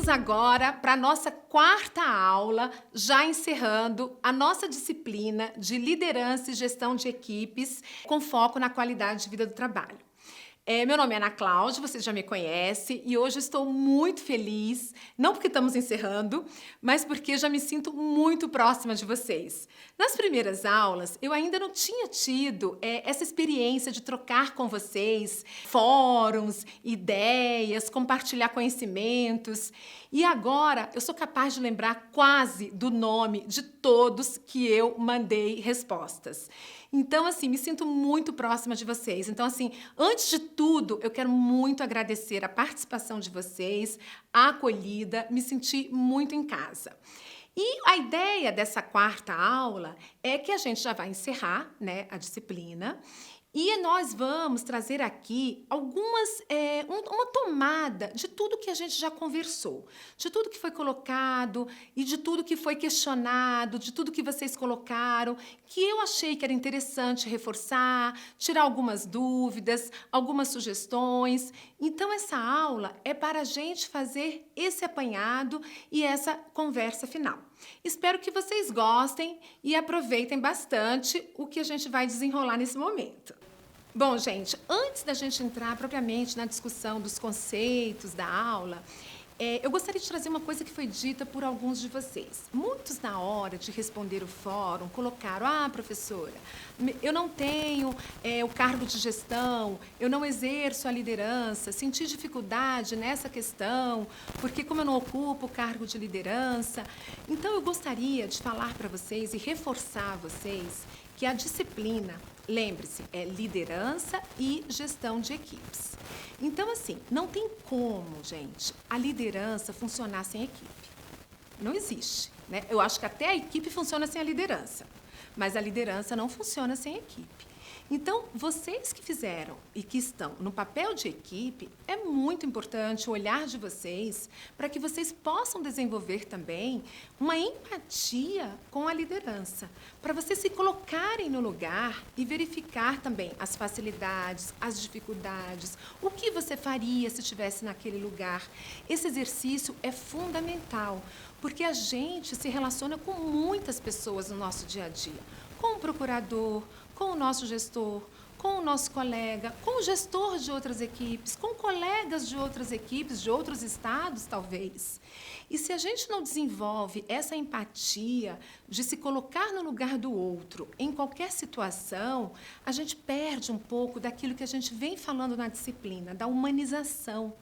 Vamos agora para a nossa quarta aula, já encerrando a nossa disciplina de liderança e gestão de equipes com foco na qualidade de vida do trabalho. Meu nome é Ana Cláudia, você já me conhece, e hoje estou muito feliz, não porque estamos encerrando, mas porque já me sinto muito próxima de vocês. Nas primeiras aulas, eu ainda não tinha tido essa experiência de trocar com vocês fóruns, ideias, compartilhar conhecimentos, e agora eu sou capaz de lembrar quase do nome de todos que eu mandei respostas. Então, assim, me sinto muito próxima de vocês. Então, assim, antes de tudo, eu quero muito agradecer a participação de vocês, a acolhida, me senti muito em casa. E a ideia dessa quarta aula é que a gente já vai encerrar, né, a disciplina. E nós vamos trazer aqui uma tomada de tudo que a gente já conversou, de tudo que foi colocado e de tudo que foi questionado, de tudo que vocês colocaram, que eu achei que era interessante reforçar, tirar algumas dúvidas, algumas sugestões. Então, essa aula é para a gente fazer esse apanhado e essa conversa final. Espero que vocês gostem e aproveitem bastante o que a gente vai desenrolar nesse momento. Bom, gente, antes da gente entrar propriamente na discussão dos conceitos da aula, eu gostaria de trazer uma coisa que foi dita por alguns de vocês. Muitos, na hora de responder o fórum, colocaram: ah, professora, eu não tenho o cargo de gestão, eu não exerço a liderança, senti dificuldade nessa questão, porque como eu não ocupo o cargo de liderança. Então, eu gostaria de falar para vocês e reforçar a vocês que a disciplina, lembre-se, é liderança e gestão de equipes. Então, assim, não tem como, gente, a liderança funcionar sem equipe. Não existe, né? Eu acho que até a equipe funciona sem a liderança, mas a liderança não funciona sem equipe. Então, vocês que fizeram e que estão no papel de equipe, é muito importante o olhar de vocês para que vocês possam desenvolver também uma empatia com a liderança, para vocês se colocarem no lugar e verificar também as facilidades, as dificuldades, o que você faria se estivesse naquele lugar. Esse exercício é fundamental, porque a gente se relaciona com muitas pessoas no nosso dia a dia, com o procurador, com o nosso gestor, com o nosso colega, com o gestor de outras equipes, com colegas de outras equipes, de outros estados, talvez. E se a gente não desenvolve essa empatia de se colocar no lugar do outro em qualquer situação, a gente perde um pouco daquilo que a gente vem falando na disciplina, da humanização.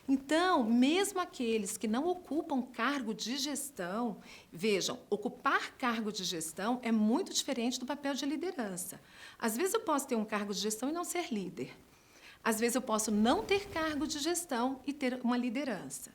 Então, mesmo aqueles que não ocupam cargo de gestão, vejam, ocupar cargo de gestão é muito diferente do papel de liderança. Às vezes eu posso ter um cargo de gestão e não ser líder. Às vezes eu posso não ter cargo de gestão e ter uma liderança.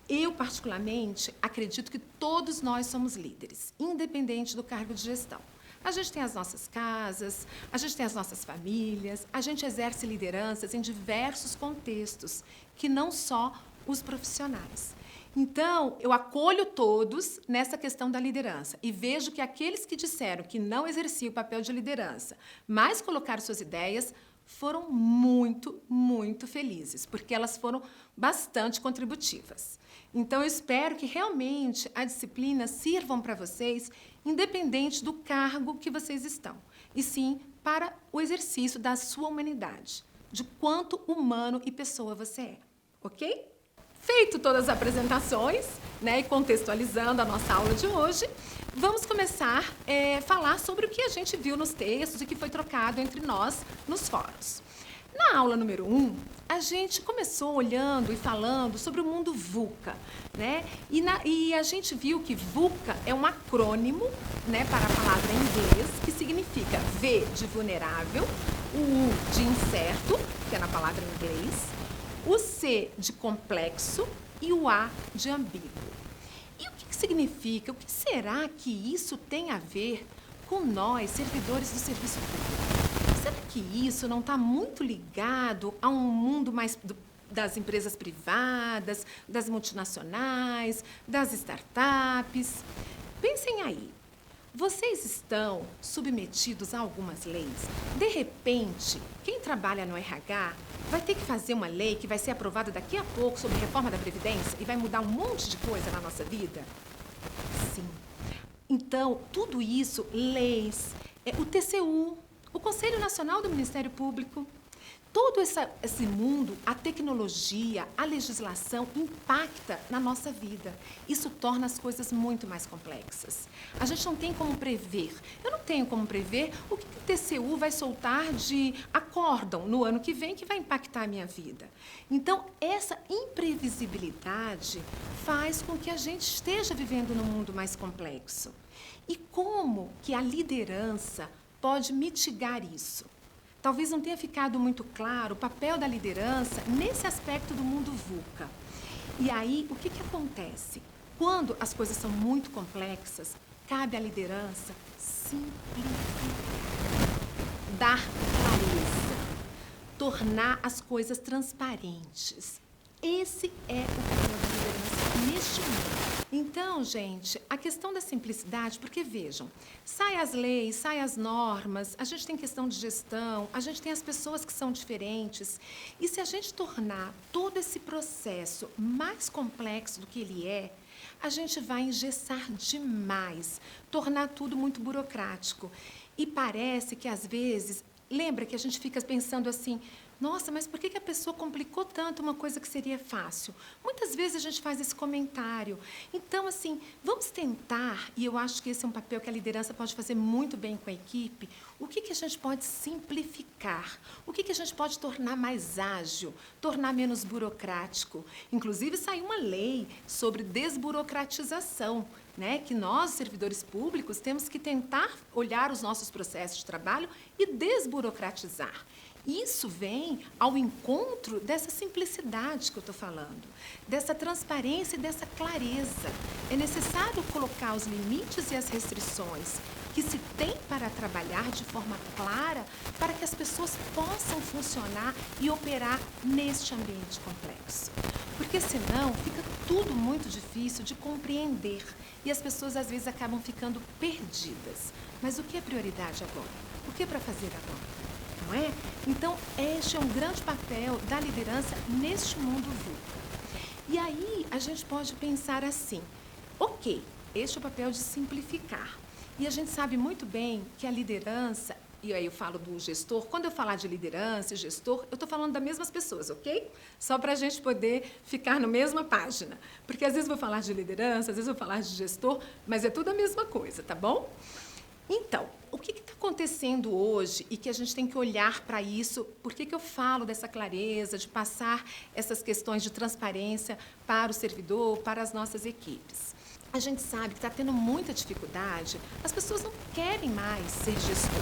Eu, particularmente, acredito que todos nós somos líderes, independente do cargo de gestão. A gente tem as nossas casas, a gente tem as nossas famílias, a gente exerce lideranças em diversos contextos, que não só os profissionais. Então, eu acolho todos nessa questão da liderança e vejo que aqueles que disseram que não exerciam o papel de liderança, mas colocaram suas ideias, foram muito, muito felizes, porque elas foram bastante contributivas. Então, eu espero que realmente a disciplina sirvam para vocês, independente do cargo que vocês estão, e sim para o exercício da sua humanidade, de quanto humano e pessoa você é, ok? Feito todas as apresentações, né, e contextualizando a nossa aula de hoje, vamos começar a falar sobre o que a gente viu nos textos e que foi trocado entre nós nos fóruns. Na aula número 1, a gente começou olhando e falando sobre o mundo VUCA, né? E a gente viu que VUCA é um acrônimo, né, para a palavra em inglês, que significa V de vulnerável, o U de incerto, que é na palavra em inglês, o C de complexo e o A de ambíguo. E o que significa? O que será que isso tem a ver com nós, servidores do serviço público? Será que isso não está muito ligado a um mundo mais das empresas privadas, das multinacionais, das startups? Pensem aí. Vocês estão submetidos a algumas leis. De repente, quem trabalha no RH vai ter que fazer uma lei que vai ser aprovada daqui a pouco sobre reforma da Previdência e vai mudar um monte de coisa na nossa vida? Sim. Então, tudo isso, leis, o TCU, o Conselho Nacional do Ministério Público, todo esse mundo, a tecnologia, a legislação impacta na nossa vida. Isso torna as coisas muito mais complexas. A gente não tem como prever. Eu não tenho como prever o que o TCU vai soltar de acórdão no ano que vem que vai impactar a minha vida. Então, essa imprevisibilidade faz com que a gente esteja vivendo num mundo mais complexo. E como que a liderança pode mitigar isso? Talvez não tenha ficado muito claro o papel da liderança nesse aspecto do mundo VUCA. E aí, o que acontece? Quando as coisas são muito complexas, cabe à liderança simplificar, dar clareza, tornar as coisas transparentes. Esse é o papel da liderança neste mundo. Então, gente, a questão da simplicidade, porque vejam, sai as leis, sai as normas, a gente tem questão de gestão, a gente tem as pessoas que são diferentes. E se a gente tornar todo esse processo mais complexo do que ele é, a gente vai engessar demais, tornar tudo muito burocrático. E parece que, às vezes, lembra que a gente fica pensando assim, nossa, mas por que a pessoa complicou tanto uma coisa que seria fácil? Muitas vezes a gente faz esse comentário. Então, assim, vamos tentar, e eu acho que esse é um papel que a liderança pode fazer muito bem com a equipe, o que a gente pode simplificar? O que a gente pode tornar mais ágil, tornar menos burocrático? Inclusive, saiu uma lei sobre desburocratização, né, que nós, servidores públicos, temos que tentar olhar os nossos processos de trabalho e desburocratizar. Isso vem ao encontro dessa simplicidade que eu estou falando, dessa transparência e dessa clareza. É necessário colocar os limites e as restrições que se tem para trabalhar de forma clara para que as pessoas possam funcionar e operar neste ambiente complexo. Porque senão fica tudo muito difícil de compreender e as pessoas às vezes acabam ficando perdidas. Mas o que é prioridade agora? O que é para fazer agora? Não é? Então, este é um grande papel da liderança neste mundo VUCA. E aí, a gente pode pensar assim, ok, este é o papel de simplificar. E a gente sabe muito bem que a liderança, e aí eu falo do gestor, quando eu falar de liderança e gestor, eu estou falando das mesmas pessoas, ok? Só para a gente poder ficar na mesma página. Porque às vezes eu vou falar de liderança, às vezes eu vou falar de gestor, mas é tudo a mesma coisa, tá bom? Então, o que está acontecendo hoje e que a gente tem que olhar para isso? Por que eu falo dessa clareza, de passar essas questões de transparência para o servidor, para as nossas equipes? A gente sabe que está tendo muita dificuldade, as pessoas não querem mais ser gestor.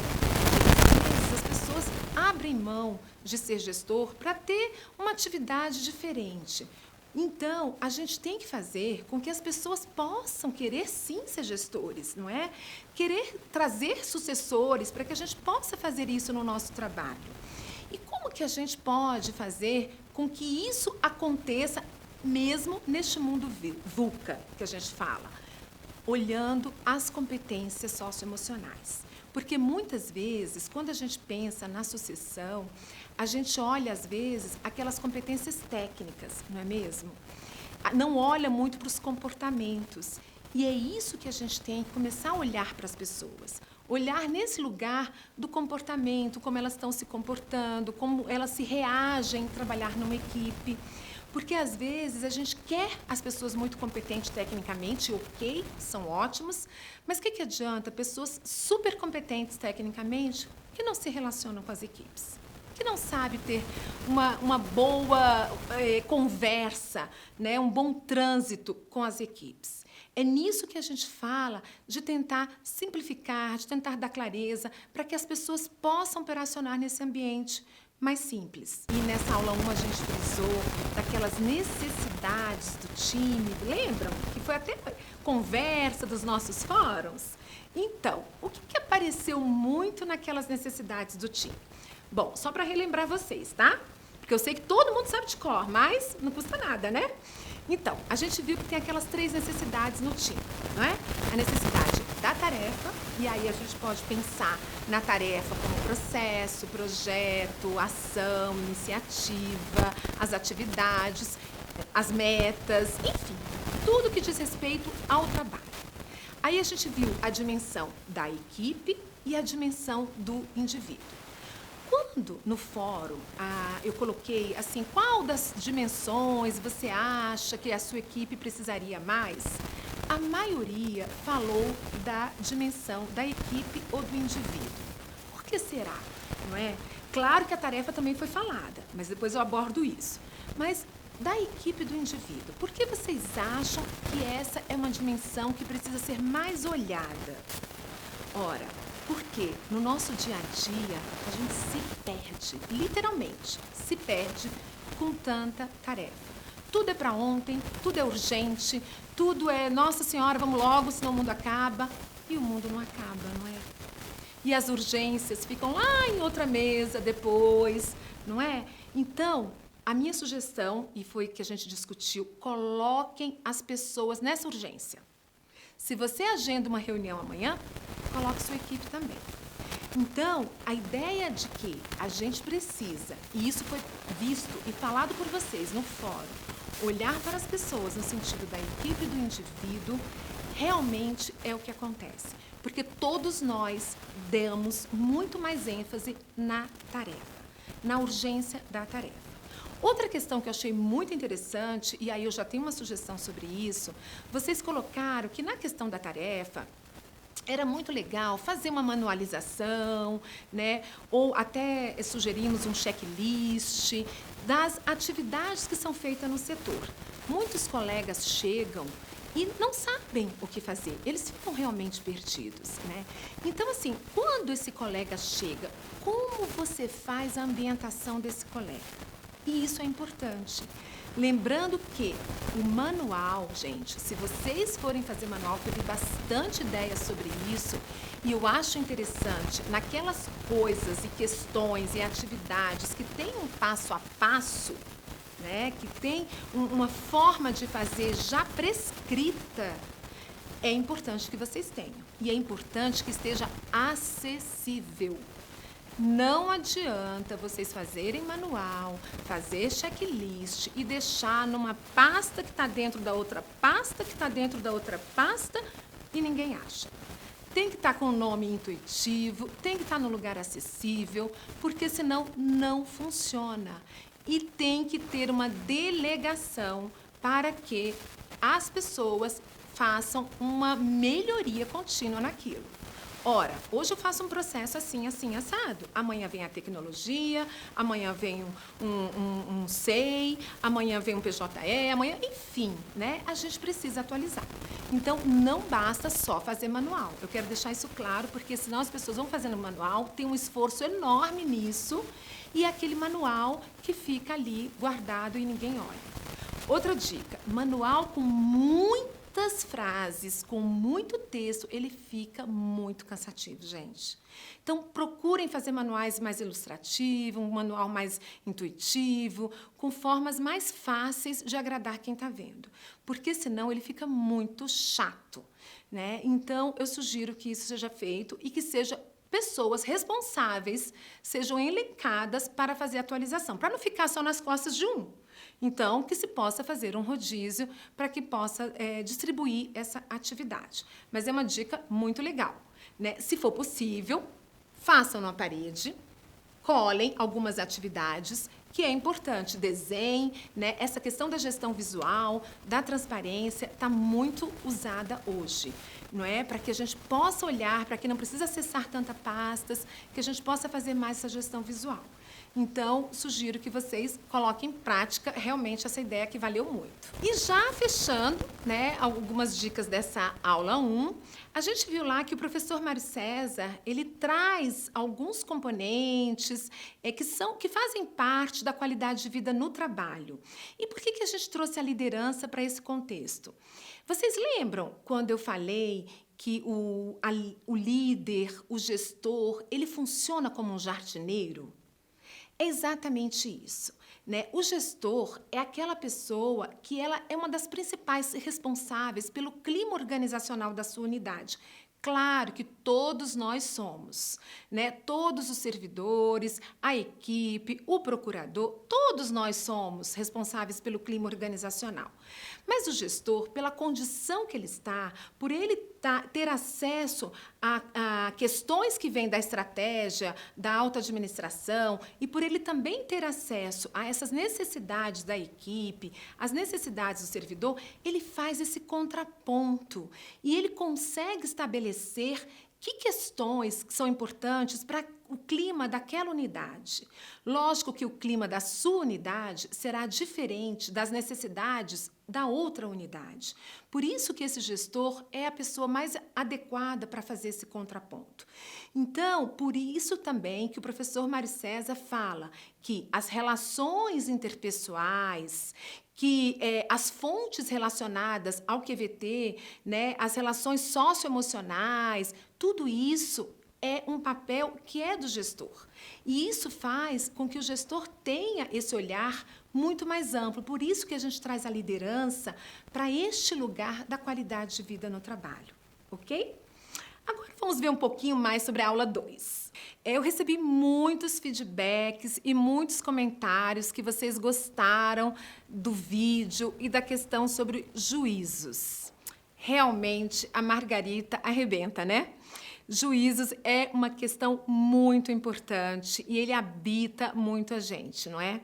Às vezes as pessoas abrem mão de ser gestor para ter uma atividade diferente. Então, a gente tem que fazer com que as pessoas possam querer, sim, ser gestores, não é? Querer trazer sucessores para que a gente possa fazer isso no nosso trabalho. E como que a gente pode fazer com que isso aconteça mesmo neste mundo VUCA que a gente fala? Olhando as competências socioemocionais. Porque muitas vezes, quando a gente pensa na sucessão, a gente olha, às vezes, aquelas competências técnicas, não é mesmo? Não olha muito para os comportamentos. E é isso que a gente tem que começar a olhar para as pessoas. Olhar nesse lugar do comportamento, como elas estão se comportando, como elas se reagem em trabalhar numa equipe. Porque, às vezes, a gente quer as pessoas muito competentes tecnicamente, ok, são ótimos, mas o que adianta pessoas super competentes tecnicamente que não se relacionam com as equipes? Que não sabe ter uma boa conversa, né, um bom trânsito com as equipes. É nisso que a gente fala de tentar simplificar, de tentar dar clareza para que as pessoas possam operacionar nesse ambiente mais simples. E nessa aula 1 a gente frisou daquelas necessidades do time, lembram? Que foi até conversa dos nossos fóruns. Então, o que apareceu muito naquelas necessidades do time? Bom, só para relembrar vocês, tá? Porque eu sei que todo mundo sabe de cor, mas não custa nada, né? Então, a gente viu que tem aquelas 3 necessidades no time, não é? A necessidade da tarefa, tarefa, e aí a gente pode pensar na tarefa como processo, projeto, ação, iniciativa, as atividades, as metas, enfim, tudo que diz respeito ao trabalho. Aí a gente viu a dimensão da equipe e a dimensão do indivíduo. Quando no fórum eu coloquei assim, qual das dimensões você acha que a sua equipe precisaria mais? A maioria falou da dimensão da equipe ou do indivíduo. Por que será? Não é? Claro que a tarefa também foi falada, mas depois eu abordo isso. Mas da equipe do indivíduo, por que vocês acham que essa é uma dimensão que precisa ser mais olhada? Ora, porque no nosso dia a dia a gente se perde, literalmente, se perde com tanta tarefa. Tudo é para ontem, tudo é urgente, tudo é, nossa senhora, vamos logo, senão o mundo acaba. E o mundo não acaba, não é? E as urgências ficam lá em outra mesa depois, não é? Então, a minha sugestão, e foi que a gente discutiu, coloquem as pessoas nessa urgência. Se você agenda uma reunião amanhã, coloque sua equipe também. Então, a ideia de que a gente precisa, e isso foi visto e falado por vocês no fórum, olhar para as pessoas no sentido da equipe e do indivíduo, realmente é o que acontece. Porque todos nós damos muito mais ênfase na tarefa, na urgência da tarefa. Outra questão que eu achei muito interessante, e aí eu já tenho uma sugestão sobre isso, vocês colocaram que na questão da tarefa, era muito legal fazer uma manualização, né? Ou até sugerimos um checklist das atividades que são feitas no setor. Muitos colegas chegam e não sabem o que fazer, eles ficam realmente perdidos, né? Então, assim, quando esse colega chega, como você faz a ambientação desse colega? E isso é importante. Lembrando que o manual, gente, se vocês forem fazer manual, eu dei bastante ideia sobre isso e eu acho interessante, naquelas coisas e questões e atividades que tem um passo a passo, né, que tem uma forma de fazer já prescrita, é importante que vocês tenham. E é importante que esteja acessível. Não adianta vocês fazerem manual, fazer checklist e deixar numa pasta que está dentro da outra pasta, que está dentro da outra pasta e ninguém acha. Tem que estar com o nome intuitivo, tem que estar no lugar acessível, porque senão não funciona. E tem que ter uma delegação para que as pessoas façam uma melhoria contínua naquilo. Ora, hoje eu faço um processo assim, assim, assado. Amanhã vem a tecnologia, amanhã vem um SEI, amanhã vem um PJE, amanhã, enfim, né? A gente precisa atualizar. Então, não basta só fazer manual. Eu quero deixar isso claro, porque senão as pessoas vão fazendo manual, tem um esforço enorme nisso, e é aquele manual que fica ali guardado e ninguém olha. Outra dica, manual com muitas frases, com muito texto, ele fica muito cansativo, gente. Então, procurem fazer manuais mais ilustrativos, um manual mais intuitivo, com formas mais fáceis de agradar quem está vendo, porque senão ele fica muito chato, né? Então, eu sugiro que isso seja feito e que seja pessoas responsáveis sejam elencadas para fazer a atualização, para não ficar só nas costas de um. Então, que se possa fazer um rodízio para que possa distribuir essa atividade. Mas é uma dica muito legal, né? Se for possível, façam na parede, colhem algumas atividades, que é importante, desenhe, né? Essa questão da gestão visual, da transparência, está muito usada hoje, não é? Para que a gente possa olhar, para que não precisa acessar tantas pastas, que a gente possa fazer mais essa gestão visual. Então, sugiro que vocês coloquem em prática realmente essa ideia que valeu muito. E já fechando, né, algumas dicas dessa aula 1, a gente viu lá que o professor Mário César, ele traz alguns componentes que fazem parte da qualidade de vida no trabalho. E por que a gente trouxe a liderança para esse contexto? Vocês lembram quando eu falei que o líder, o gestor, ele funciona como um jardineiro? É exatamente isso, né? O gestor é aquela pessoa que ela é uma das principais responsáveis pelo clima organizacional da sua unidade. Claro que todos nós somos, né? Todos os servidores, a equipe, o procurador, todos nós somos responsáveis pelo clima organizacional. Mas o gestor, pela condição que ele está, por ele ter acesso a questões que vêm da estratégia, da alta administração, e por ele também ter acesso a essas necessidades da equipe, as necessidades do servidor, ele faz esse contraponto e ele consegue estabelecer que questões são importantes para o clima daquela unidade. Lógico que o clima da sua unidade será diferente das necessidades da outra unidade. Por isso que esse gestor é a pessoa mais adequada para fazer esse contraponto. Então, por isso também que o professor Mário César fala que as relações interpessoais, que as fontes relacionadas ao QVT, né, as relações socioemocionais, tudo isso é um papel que é do gestor. E isso faz com que o gestor tenha esse olhar muito mais amplo. Por isso que a gente traz a liderança para este lugar da qualidade de vida no trabalho, ok? Agora vamos ver um pouquinho mais sobre a aula 2. Eu recebi muitos feedbacks e muitos comentários que vocês gostaram do vídeo e da questão sobre juízos. Realmente, a Margarita arrebenta, né? Juízos é uma questão muito importante e ele habita muito a gente, não é?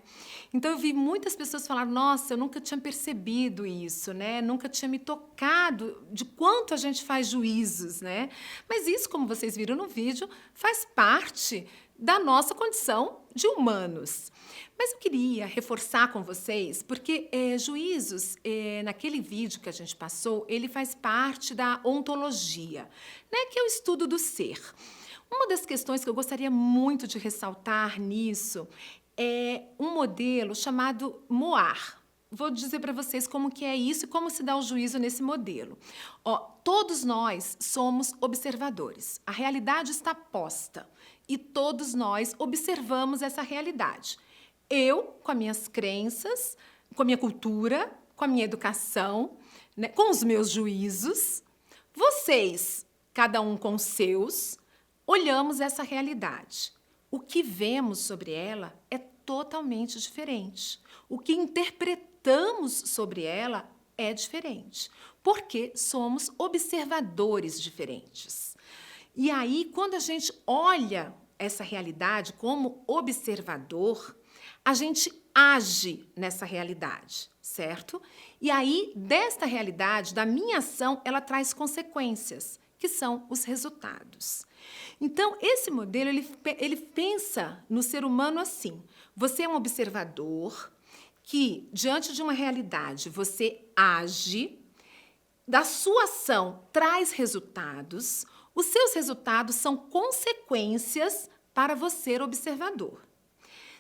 Então, eu vi muitas pessoas falar, nossa, eu nunca tinha percebido isso, né? Nunca tinha me tocado de quanto a gente faz juízos, né? Mas isso, como vocês viram no vídeo, faz parte da nossa condição de humanos. Mas eu queria reforçar com vocês, porque juízos, naquele vídeo que a gente passou, ele faz parte da ontologia, né, que é o estudo do ser. Uma das questões que eu gostaria muito de ressaltar nisso é um modelo chamado MOAR. Vou dizer para vocês como que é isso e como se dá o juízo nesse modelo. Ó, todos nós somos observadores. A realidade está posta e todos nós observamos essa realidade. Eu, com as minhas crenças, com a minha cultura, com a minha educação, né, com os meus juízos. Vocês, cada um com os seus, olhamos essa realidade. O que vemos sobre ela é totalmente diferente. O que interpretamos sobre ela é diferente, porque somos observadores diferentes. E aí, quando a gente olha essa realidade como observador, a gente age nessa realidade, certo? E aí, desta realidade, da minha ação, ela traz consequências, que são os resultados. Então, esse modelo, ele pensa no ser humano assim. Você é um observador que, diante de uma realidade, você age, da sua ação traz resultados, os seus resultados são consequências para você, observador.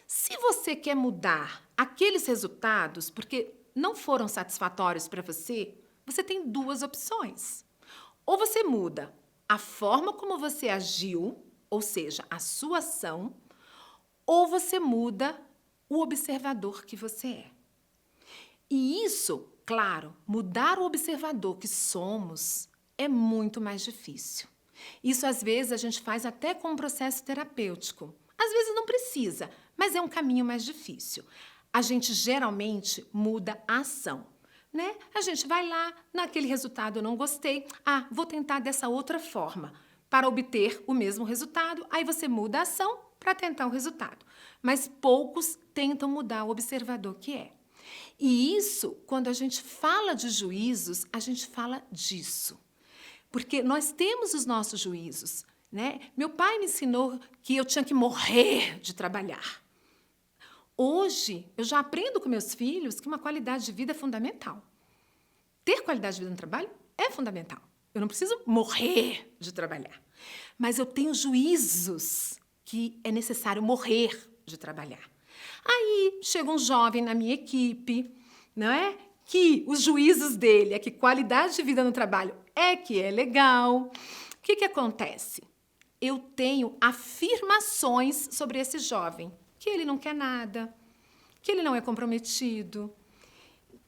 Se você quer mudar aqueles resultados porque não foram satisfatórios para você, você tem duas opções. Ou você muda a forma como você agiu, ou seja, a sua ação, ou você muda o observador que você é. E isso, claro, mudar o observador que somos é muito mais difícil. Isso, às vezes, a gente faz até com um processo terapêutico. Às vezes não precisa, mas é um caminho mais difícil. A gente geralmente muda a ação, né? A gente vai lá, naquele resultado eu não gostei, vou tentar dessa outra forma para obter o mesmo resultado. Aí você muda a ação para tentar o resultado. Mas poucos tentam mudar o observador que é. E isso, quando a gente fala de juízos, a gente fala disso. Porque nós temos os nossos juízos, né? Meu pai me ensinou que eu tinha que morrer de trabalhar. Hoje, eu já aprendo com meus filhos que uma qualidade de vida é fundamental. Ter qualidade de vida no trabalho é fundamental. Eu não preciso morrer de trabalhar. Mas eu tenho juízos que é necessário morrer de trabalhar. Aí, chega um jovem na minha equipe, não é? Que os juízos dele é que qualidade de vida no trabalho é que é legal. O que acontece? Eu tenho afirmações sobre esse jovem, que ele não quer nada, que ele não é comprometido,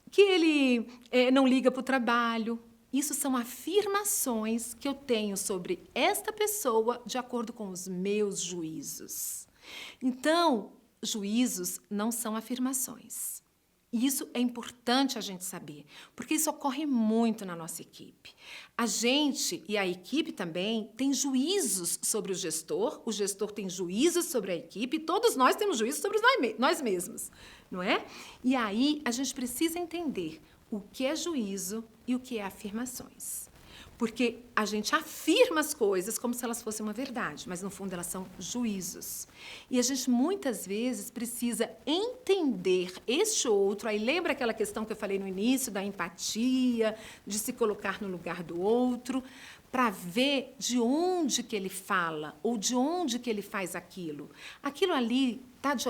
que ele não liga para o trabalho. Isso são afirmações que eu tenho sobre esta pessoa de acordo com os meus juízos. Então, juízos não são afirmações. E isso é importante a gente saber, porque isso ocorre muito na nossa equipe. A gente e a equipe também tem juízos sobre o gestor tem juízos sobre a equipe, e todos nós temos juízos sobre nós mesmos, não é? E aí a gente precisa entender o que é juízo e o que é afirmações. Porque a gente afirma as coisas como se elas fossem uma verdade, mas no fundo elas são juízos. E a gente muitas vezes precisa entender este outro. Aí lembra aquela questão que eu falei no início da empatia, de se colocar no lugar do outro, para ver de onde que ele fala ou de onde que ele faz aquilo. Aquilo ali está de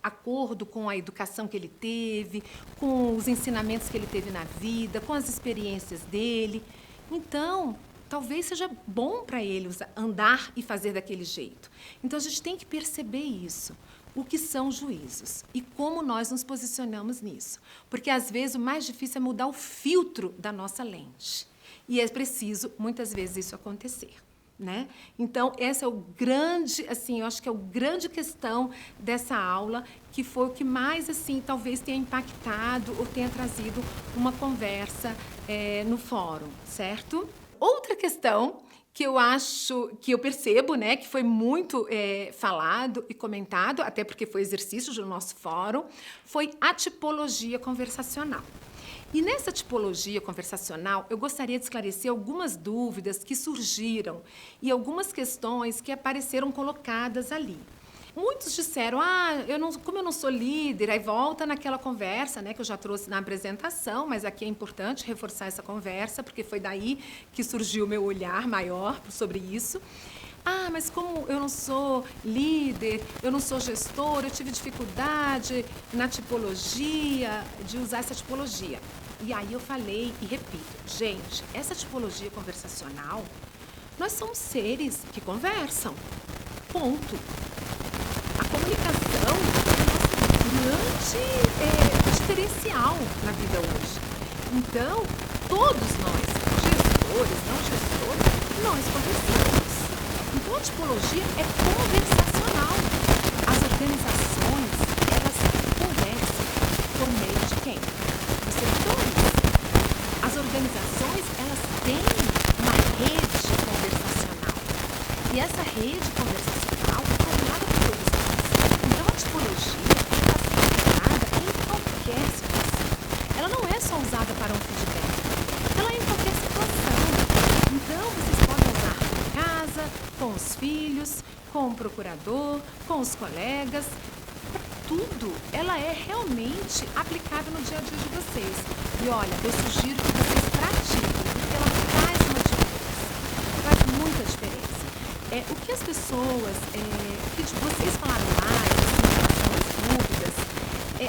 acordo com a educação que ele teve, com os ensinamentos que ele teve na vida, com as experiências dele. Então, talvez seja bom para ele andar e fazer daquele jeito. Então, a gente tem que perceber isso, o que são juízos e como nós nos posicionamos nisso. Porque, às vezes, o mais difícil é mudar o filtro da nossa lente. E é preciso, muitas vezes, isso acontecer. Né? Então, esse é o grande, assim, eu acho que é o grande questão dessa aula, que foi o que mais, assim, talvez tenha impactado ou tenha trazido uma conversa no fórum, certo? Outra questão que eu acho, que eu percebo, né, que foi muito falado e comentado, até porque foi exercício do nosso fórum, foi a tipologia conversacional. E nessa tipologia conversacional, eu gostaria de esclarecer algumas dúvidas que surgiram e algumas questões que apareceram colocadas ali. Muitos disseram, como eu não sou líder, aí volta naquela conversa, né, que eu já trouxe na apresentação, mas aqui é importante reforçar essa conversa, porque foi daí que surgiu o meu olhar maior sobre isso. Mas como eu não sou líder, eu não sou gestor, eu tive dificuldade na tipologia, de usar essa tipologia. E aí eu falei e repito, gente, essa tipologia conversacional, nós somos seres que conversam, ponto. A comunicação é o nosso grande diferencial na vida hoje. Então, todos nós, gestores, não gestores, nós conversamos. Então, a tipologia é conversacional. As organizações, elas conversam por meio de quem? Dos servidores. As organizações, elas têm uma rede conversacional. E essa rede conversacional é formada por todos nós. Então, a tipologia está aplicada em qualquer situação. Ela não é só usada para um feedback. Ela é em qualquer situação. Então, vocês podem usar em casa, com os filhos, com o procurador, com os colegas, para tudo. Ela é realmente aplicável no dia a dia de vocês. E olha, eu sugiro que vocês pratiquem, porque ela faz uma diferença, faz muita diferença. O que as pessoas, que vocês falaram mais, em relação às dúvidas,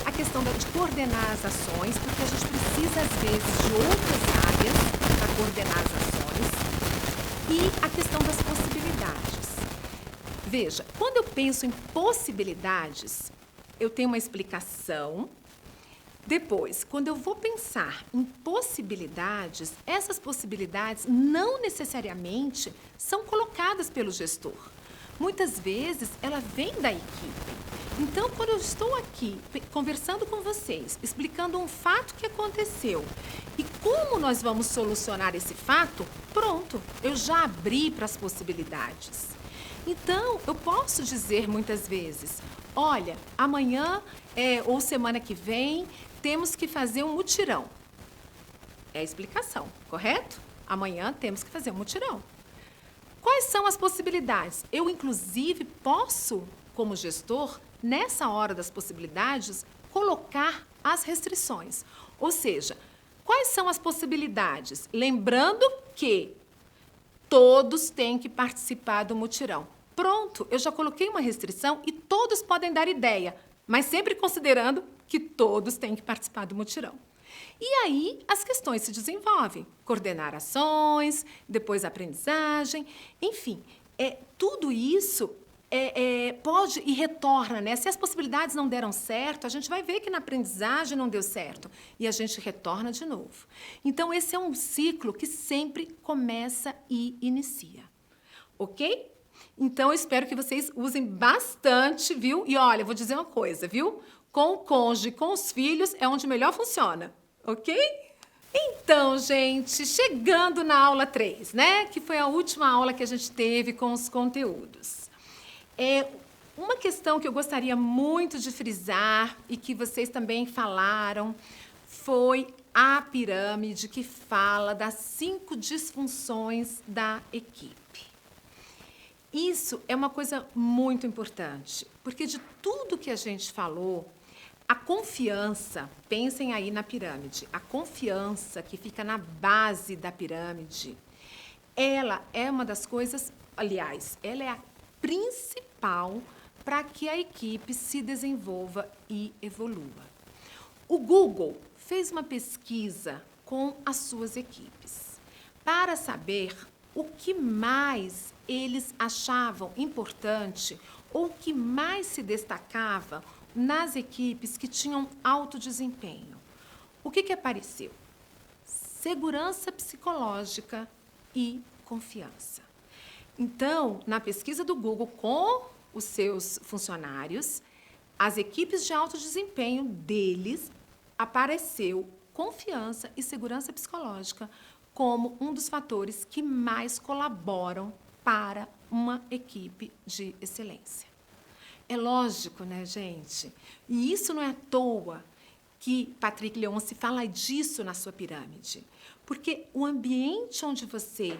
a questão de coordenar as ações, porque a gente precisa, às vezes, de outras áreas para coordenar as ações, e a questão das possibilidades. Veja, quando eu penso em possibilidades, eu tenho uma explicação. Depois, quando eu vou pensar em possibilidades, essas possibilidades não necessariamente são colocadas pelo gestor. Muitas vezes, ela vem da equipe. Então, quando eu estou aqui conversando com vocês, explicando um fato que aconteceu e como nós vamos solucionar esse fato, pronto, eu já abri para as possibilidades. Então, eu posso dizer muitas vezes, olha, amanhã ou semana que vem, temos que fazer um mutirão. É a explicação, correto? Amanhã temos que fazer um mutirão. Quais são as possibilidades? Eu, inclusive, posso, como gestor, nessa hora das possibilidades, colocar as restrições. Ou seja, quais são as possibilidades? Lembrando que todos têm que participar do mutirão. Pronto, eu já coloquei uma restrição e todos podem dar ideia, mas sempre considerando que todos têm que participar do mutirão. E aí as questões se desenvolvem. Coordenar ações, depois a aprendizagem, enfim, tudo isso pode e retorna, né? Se as possibilidades não deram certo, a gente vai ver que na aprendizagem não deu certo e a gente retorna de novo. Então, esse é um ciclo que sempre começa e inicia, ok? Então, eu espero que vocês usem bastante, viu? E olha, vou dizer uma coisa, viu? Com o cônjuge, com os filhos, é onde melhor funciona, ok? Então, gente, chegando na aula 3, né? Que foi a última aula que a gente teve com os conteúdos. Uma questão que eu gostaria muito de frisar e que vocês também falaram foi a pirâmide que fala das 5 disfunções da equipe. Isso é uma coisa muito importante, porque de tudo que a gente falou, a confiança, pensem aí na pirâmide, a confiança que fica na base da pirâmide, ela é uma das coisas, aliás, ela é a principal para que a equipe se desenvolva e evolua. O Google fez uma pesquisa com as suas equipes para saber o que mais eles achavam importante ou o que mais se destacava nas equipes que tinham alto desempenho. O que apareceu? Segurança psicológica e confiança. Então, na pesquisa do Google com os seus funcionários, as equipes de alto desempenho deles apareceu confiança e segurança psicológica como um dos fatores que mais colaboram para uma equipe de excelência. É lógico, né, gente? E isso não é à toa que Patrick Leonce fala disso na sua pirâmide. Porque o ambiente onde você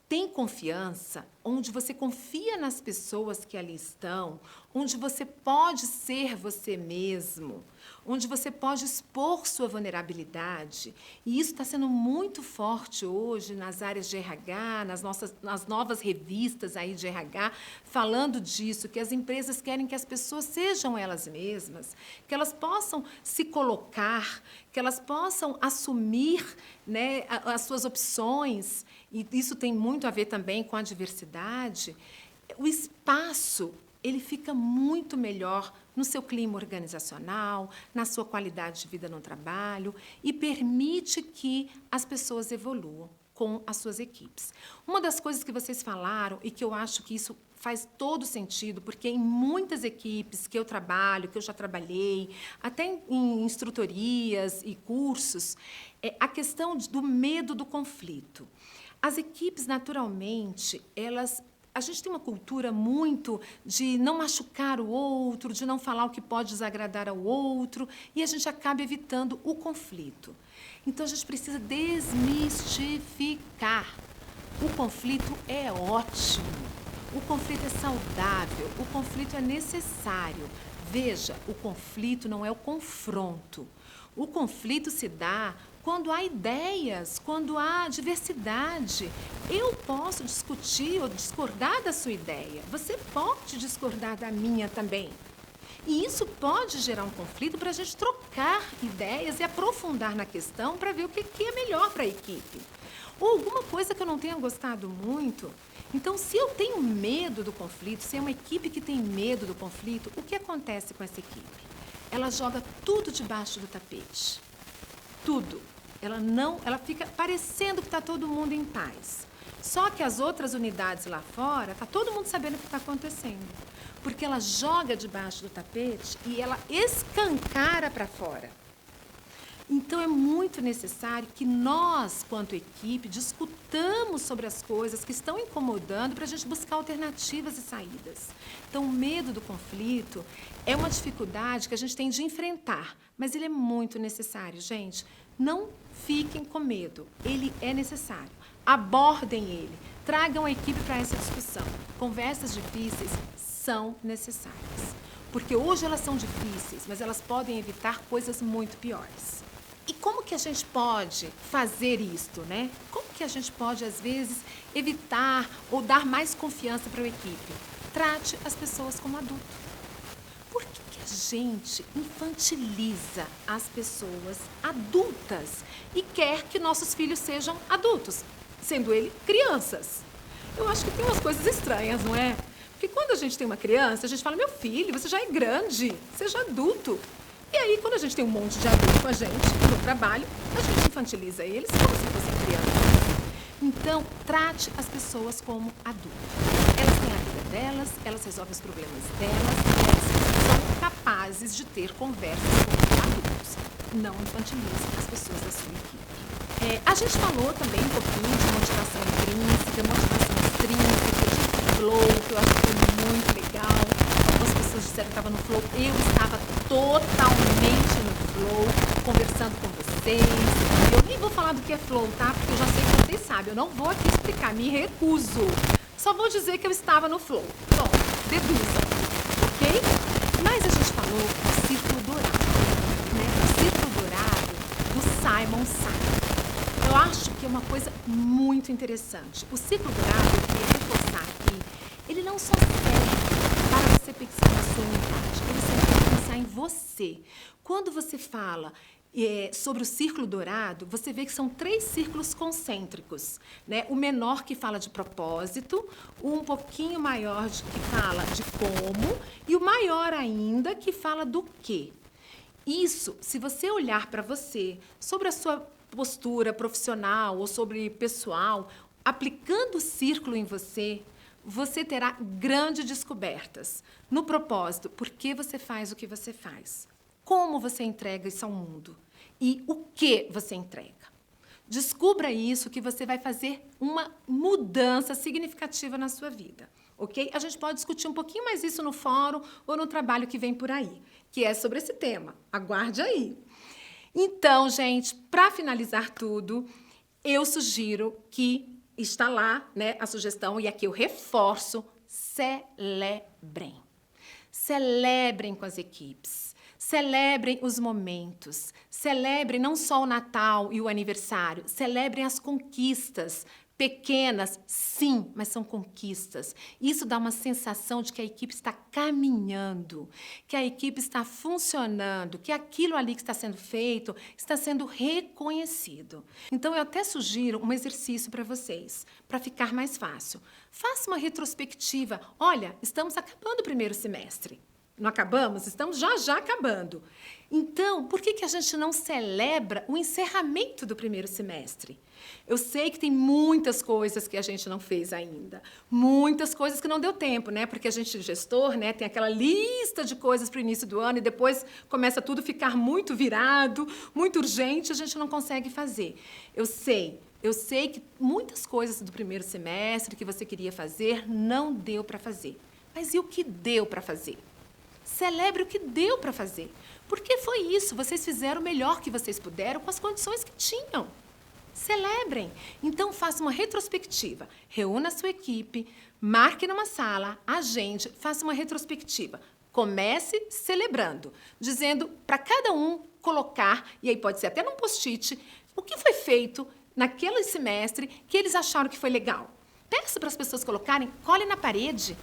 tem confiança, onde você confia nas pessoas que ali estão, onde você pode ser você mesmo, onde você pode expor sua vulnerabilidade, e isso está sendo muito forte hoje nas áreas de RH, nas novas revistas aí de RH, falando disso, que as empresas querem que as pessoas sejam elas mesmas, que elas possam se colocar, que elas possam assumir, né, as suas opções, e isso tem muito a ver também com a diversidade. O espaço, ele fica muito melhor no seu clima organizacional, na sua qualidade de vida no trabalho e permite que as pessoas evoluam com as suas equipes. Uma das coisas que vocês falaram e que eu acho que isso faz todo sentido, porque em muitas equipes que eu trabalho, que eu já trabalhei, até em instrutorias e cursos, a questão do medo do conflito. As equipes, naturalmente, a gente tem uma cultura muito de não machucar o outro, de não falar o que pode desagradar ao outro, e a gente acaba evitando o conflito. Então, a gente precisa desmistificar. O conflito é ótimo, o conflito é saudável, o conflito é necessário. Veja, o conflito não é o confronto. O conflito se dá quando há ideias, quando há diversidade. Eu posso discutir ou discordar da sua ideia. Você pode discordar da minha também. E isso pode gerar um conflito para a gente trocar ideias e aprofundar na questão para ver o que é melhor para a equipe. Ou alguma coisa que eu não tenha gostado muito. Então, se eu tenho medo do conflito, se é uma equipe que tem medo do conflito, o que acontece com essa equipe? Ela joga tudo debaixo do tapete. Tudo. Ela fica parecendo que está todo mundo em paz. Só que as outras unidades lá fora, está todo mundo sabendo o que está acontecendo. Porque ela joga debaixo do tapete e ela escancara para fora. Então, é muito necessário que nós, quanto equipe, discutamos sobre as coisas que estão incomodando para a gente buscar alternativas e saídas. Então, o medo do conflito é uma dificuldade que a gente tem de enfrentar, mas ele é muito necessário, gente. Não fiquem com medo, ele é necessário. Abordem ele, tragam a equipe para essa discussão. Conversas difíceis são necessárias, porque hoje elas são difíceis, mas elas podem evitar coisas muito piores. E como que a gente pode fazer isto, né? Como que a gente pode, às vezes, evitar ou dar mais confiança para a equipe? Trate as pessoas como adulto. Por que a gente infantiliza as pessoas adultas e quer que nossos filhos sejam adultos, sendo eles crianças? Eu acho que tem umas coisas estranhas, não é? Porque quando a gente tem uma criança, a gente fala, meu filho, você já é grande, seja adulto. E aí, quando a gente tem um monte de adulto com a gente no trabalho, a gente infantiliza eles como se fossem crianças. Então, trate as pessoas como adultos. Elas têm a vida delas, elas resolvem os problemas delas, elas são capazes de ter conversas com adultos. Não infantilize as pessoas da sua equipe. A gente falou também um pouquinho de motivação intrínseca, motivação extrínseca, de flow, que eu acho que foi muito legal. Algumas pessoas disseram que estava no flow. Eu estava totalmente no flow, conversando com vocês. Eu nem vou falar do que é flow, tá? Porque eu já sei que vocês sabem. Eu não vou aqui explicar, me recuso. Só vou dizer que eu estava no flow. Bom, deduzam, ok? Mas a gente falou do círculo dourado, né? O círculo dourado do Simon Sinek. Eu acho que é uma coisa muito interessante. O círculo dourado, eu queria reforçar aqui, ele não só serve para você pensar na sua unidade, ele serve para pensar em você. Quando você fala sobre o círculo dourado, você vê que são 3 círculos concêntricos, né? O menor que fala de propósito, o um pouquinho maior que fala de como e o maior ainda que fala do quê. Isso, se você olhar para você, sobre a sua postura profissional ou sobre pessoal, aplicando o círculo em você, você terá grandes descobertas. No propósito, por que você faz o que você faz? Como você entrega isso ao mundo? E o que você entrega? Descubra isso que você vai fazer uma mudança significativa na sua vida, ok? A gente pode discutir um pouquinho mais isso no fórum ou no trabalho que vem por aí, que é sobre esse tema. Aguarde aí. Então, gente, para finalizar tudo, eu sugiro que está lá, né, a sugestão, e aqui eu reforço, celebrem. Celebrem com as equipes. Celebrem os momentos, celebrem não só o Natal e o aniversário, celebrem as conquistas, pequenas, sim, mas são conquistas. Isso dá uma sensação de que a equipe está caminhando, que a equipe está funcionando, que aquilo ali que está sendo feito está sendo reconhecido. Então, eu até sugiro um exercício para vocês, para ficar mais fácil. Faça uma retrospectiva. Olha, estamos acabando o primeiro semestre. Não acabamos? Estamos já acabando. Então, por que a gente não celebra o encerramento do primeiro semestre? Eu sei que tem muitas coisas que a gente não fez ainda. Muitas coisas que não deu tempo, né? Porque a gente, gestor, né, tem aquela lista de coisas para o início do ano e depois começa tudo a ficar muito virado, muito urgente, a gente não consegue fazer. Eu sei que muitas coisas do primeiro semestre que você queria fazer não deu para fazer. Mas e o que deu para fazer? Celebre o que deu para fazer. Porque foi isso, vocês fizeram o melhor que vocês puderam com as condições que tinham. Celebrem. Então, faça uma retrospectiva. Reúna a sua equipe, marque numa sala, agende, faça uma retrospectiva. Comece celebrando, dizendo para cada um colocar, e aí pode ser até num post-it, o que foi feito naquele semestre que eles acharam que foi legal. Peça para as pessoas colocarem, cole na parede,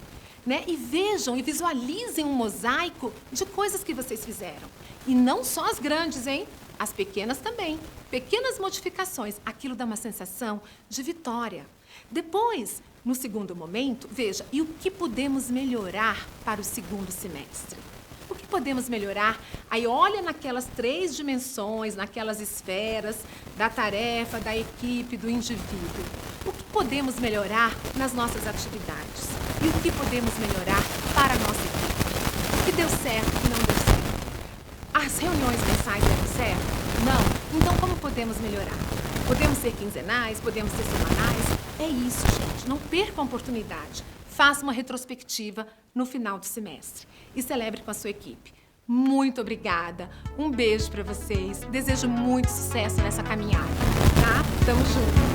né? E vejam e visualizem um mosaico de coisas que vocês fizeram. E não só as grandes, hein? As pequenas também. Pequenas modificações. Aquilo dá uma sensação de vitória. Depois, no segundo momento, veja, e o que podemos melhorar para o segundo semestre? O que podemos melhorar? Aí olha naquelas 3 dimensões, naquelas esferas da tarefa, da equipe, do indivíduo. O que podemos melhorar nas nossas atividades? E o que podemos melhorar para a nossa equipe? O que deu certo e não deu certo? As reuniões mensais deram certo? Não? Então como podemos melhorar? Podemos ser quinzenais? Podemos ser semanais? É isso, gente. Não perca a oportunidade. Faça uma retrospectiva no final do semestre e celebre com a sua equipe. Muito obrigada. Um beijo para vocês. Desejo muito sucesso nessa caminhada, tá? Tamo junto.